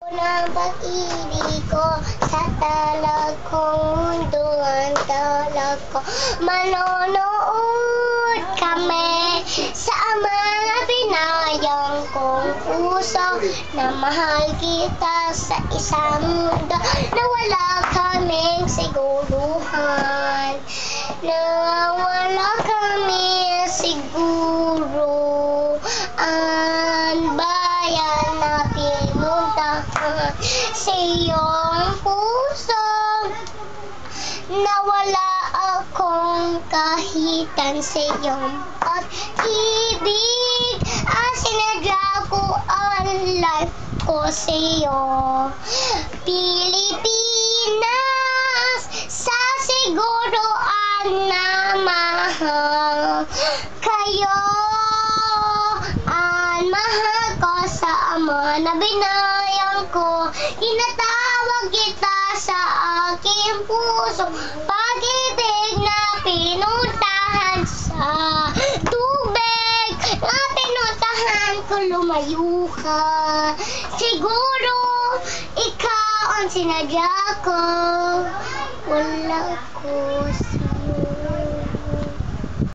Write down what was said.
Ng pag-ibig ko sa talagkong mundo, ang talag ko. Manonood kami sa mga binayang kong puso na mahal kita sa isang mundo na wala kaming siguruhan, na wala kaming siguro ang bayan na pinuntahan sa iyong puso, na wala akong kahitan sa iyong pag-ibig. Sinadya ko ang life ko sa iyo, Pilipinas, sa siguruan na mahal kayo. Ang mahal ko sa ama na binayang ko, tinatawag kita sa aking puso, pag-ibig na pinuntahan sa tubig, na pinuntahan ko lumayo ka. Siguro ikaw ang sinadya ko, wala ko